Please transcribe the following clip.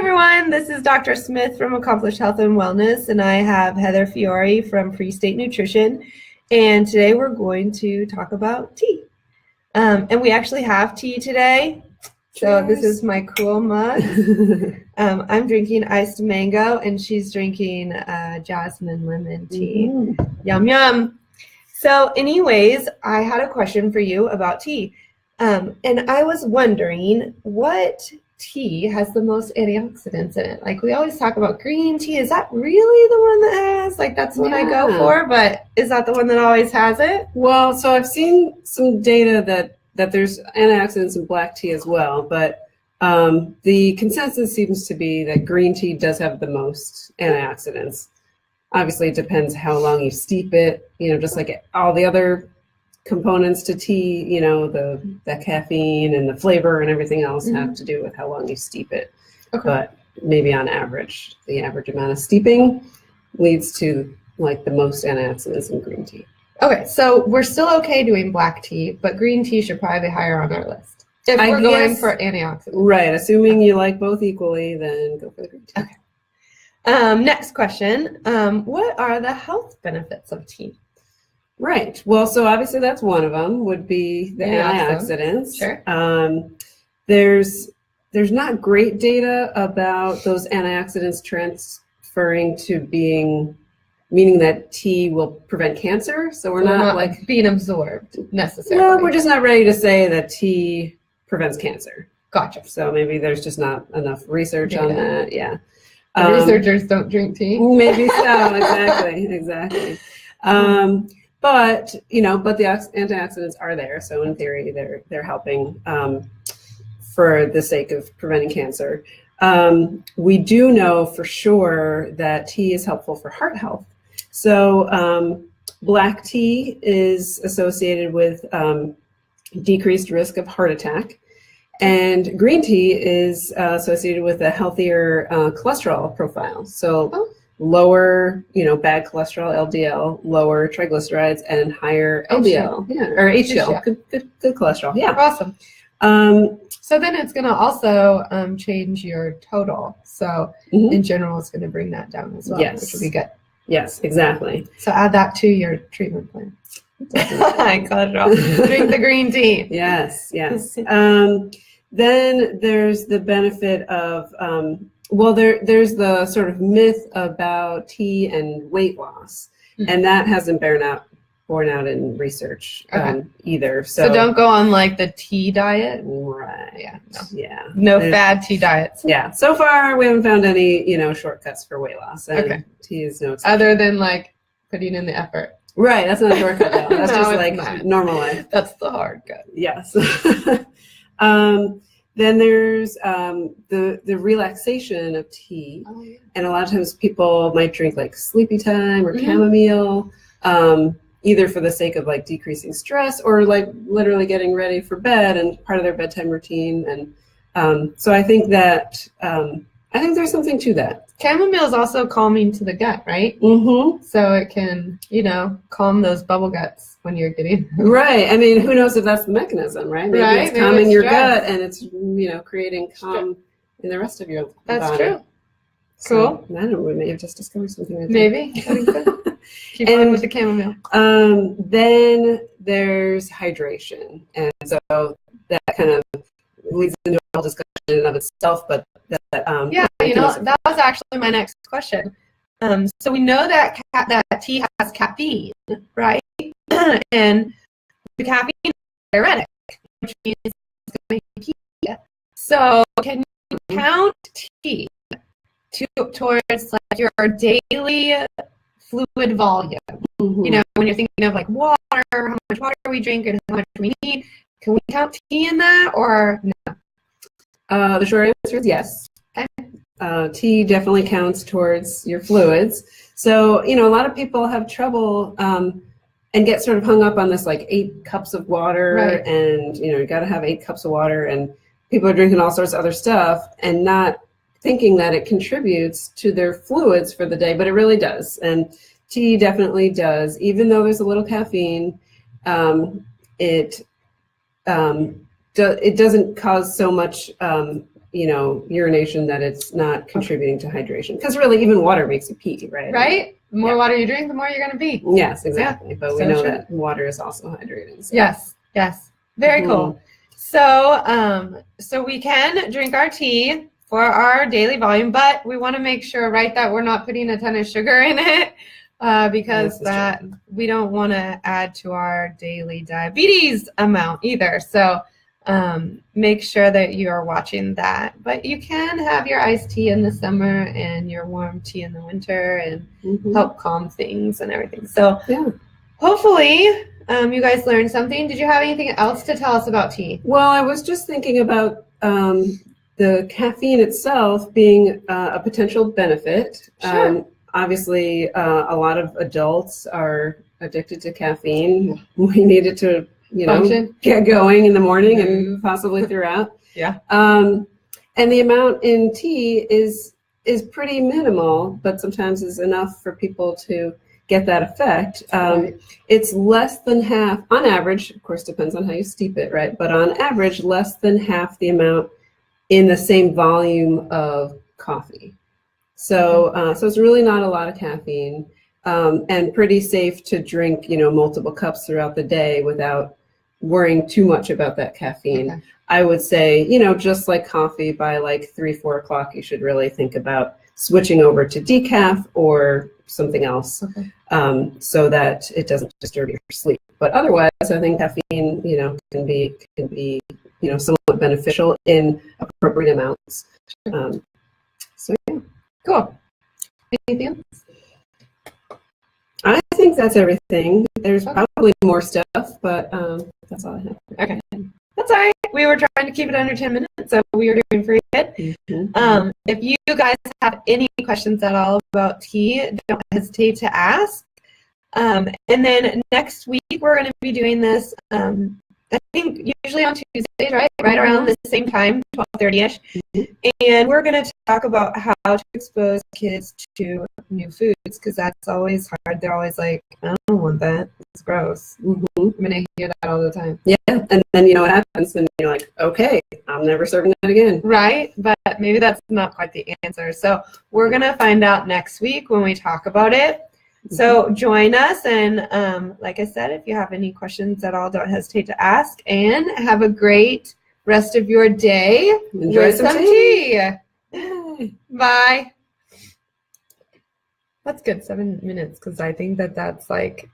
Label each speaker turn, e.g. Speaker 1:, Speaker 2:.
Speaker 1: everyone, this is Dr. Smith from Accomplished Health and Wellness, and I have Heather Fiore from Free State Nutrition, and today we're going to talk about tea. And we actually have tea today, so this is my cool mug. I'm drinking iced mango, and she's drinking jasmine lemon tea. Yum, yum. So anyways, I had a question for you about tea, and I was wondering what tea has the most antioxidants in it. Like, we always talk about green tea. Is that really the one that has, like, that's what I go for, but is that the one that always has it?
Speaker 2: Well, so I've seen some data that there's antioxidants in black tea as well, but the consensus seems to be that green tea does have the most antioxidants. Obviously, it depends how long you steep it, just like all the other components to tea, the caffeine and the flavor and everything else have to do with how long you steep it. Okay. But maybe on average, the average amount of steeping leads to like the most antioxidants in green tea.
Speaker 1: Okay, so we're still okay doing black tea, but green tea should probably be higher on our list if we're going for antioxidants. Right,
Speaker 2: assuming you like both equally, then go for the green tea.
Speaker 1: Okay. Next question, what are the health benefits of tea?
Speaker 2: Right. Well, so obviously that's one of them would be the antioxidants.
Speaker 1: Sure.
Speaker 2: There's not great data about those antioxidants transferring to meaning that tea will prevent cancer. So we're not like
Speaker 1: being absorbed necessarily.
Speaker 2: No, we're just not ready to say that tea prevents cancer.
Speaker 1: Gotcha.
Speaker 2: So maybe there's just not enough research on that. Yeah.
Speaker 1: Researchers don't drink tea.
Speaker 2: Maybe so. Exactly. But the antioxidants are there, so in theory they're helping for the sake of preventing cancer. We do know for sure that tea is helpful for heart health. So black tea is associated with decreased risk of heart attack, and green tea is associated with a healthier cholesterol profile. So lower, bad cholesterol, LDL, lower triglycerides, and higher LDL, or HDL, good cholesterol. Yeah,
Speaker 1: awesome. So then it's going to also change your total. So in general, it's going to bring that down as well, which will be good.
Speaker 2: Yes, exactly.
Speaker 1: So add that to your treatment plan. Cholesterol. Drink the green tea.
Speaker 2: Yes. Then there's the benefit of there's the sort of myth about tea and weight loss, and that hasn't borne out in research either. So
Speaker 1: don't go on like the tea diet.
Speaker 2: Right.
Speaker 1: No fad tea diets.
Speaker 2: Yeah. So far, we haven't found any, shortcuts for weight loss. And tea is no exception.
Speaker 1: Other than like putting in the effort.
Speaker 2: Right. That's not a shortcut though. That's just like normal life.
Speaker 1: That's the hard cut.
Speaker 2: Yes. Then there's the relaxation of tea, and a lot of times people might drink like sleepy time or chamomile, either for the sake of like decreasing stress or like literally getting ready for bed and part of their bedtime routine. And so I think that I think there's something to that.
Speaker 1: Chamomile is also calming to the gut, right? So it can, calm those bubble guts when you're getting
Speaker 2: right. I mean, who knows if that's the mechanism, right? Maybe it's calming your gut and it's creating calm in the rest of your body.
Speaker 1: That's true.
Speaker 2: So, cool. I don't know. We may have just discovered something. Right
Speaker 1: maybe. Keep on with the chamomile.
Speaker 2: Then there's hydration, and so that kind of leads into a whole discussion in and of itself. But that
Speaker 1: that was actually my next question. So we know that tea has caffeine, right? And the caffeine is diuretic, which means it's going to make you pee. So can you count tea towards like your daily fluid volume? When you're thinking of like water, how much water we drink and how much we need, can we count tea in that or no?
Speaker 2: The short answer is yes. Tea definitely counts towards your fluids. So, a lot of people have trouble and get sort of hung up on this like 8 cups of water, and you got to have 8 cups of water, and people are drinking all sorts of other stuff and not thinking that it contributes to their fluids for the day, but it really does. And tea definitely does, even though there's a little caffeine. It doesn't cause so much urination, that it's not contributing to hydration. Because really, even water makes you pee, right?
Speaker 1: Right? The more water you drink, the more you're going to pee.
Speaker 2: Yes, exactly. But we
Speaker 1: So
Speaker 2: know
Speaker 1: true.
Speaker 2: that water is also hydrating. So.
Speaker 1: Yes. Very cool. So, so we can drink our tea for our daily volume, but we want to make sure, right, that we're not putting a ton of sugar in it, because that we don't want to add to our daily diabetes amount either. So, make sure that you are watching that. But you can have your iced tea in the summer and your warm tea in the winter, and help calm things and everything. So, hopefully, you guys learned something. Did you have anything else to tell us about tea?
Speaker 2: Well, I was just thinking about the caffeine itself being a potential benefit.
Speaker 1: Sure.
Speaker 2: Obviously, a lot of adults are addicted to caffeine. We need it to, get going in the morning and possibly throughout. And the amount in tea is pretty minimal, but sometimes is enough for people to get that effect. It's less than half, on average, of course, depends on how you steep it, right? But on average, less than half the amount in the same volume of coffee. So, so it's really not a lot of caffeine, and pretty safe to drink, multiple cups throughout the day without worrying too much about that caffeine. I would say, just like coffee, by like 3-4 o'clock, you should really think about switching over to decaf or something else, so that it doesn't disturb your sleep. But otherwise, I think caffeine, can be, somewhat beneficial in appropriate amounts. So yeah,
Speaker 1: cool. Anything else?
Speaker 2: I think that's everything. There's probably more stuff, but that's all I have.
Speaker 1: Okay, that's all right. We were trying to keep it under 10 minutes, so we were doing pretty good. If you guys have any questions at all about tea, don't hesitate to ask. And then next week, we're going to be doing this, I think usually on Tuesdays, right around the same time, 12:30ish. And we're going to talk about how to expose kids to new foods, because that's always hard. They're always like, I don't want that. It's gross. I'm going to hear that all the time.
Speaker 2: Yeah, and then what happens, and you're like, okay, I'm never serving that again.
Speaker 1: Right, but maybe that's not quite the answer. So we're going to find out next week when we talk about it. So join us, and like I said, if you have any questions at all, don't hesitate to ask, and have a great rest of your day.
Speaker 2: Enjoy some tea.
Speaker 1: Bye. That's good, 7 minutes, because I think that's like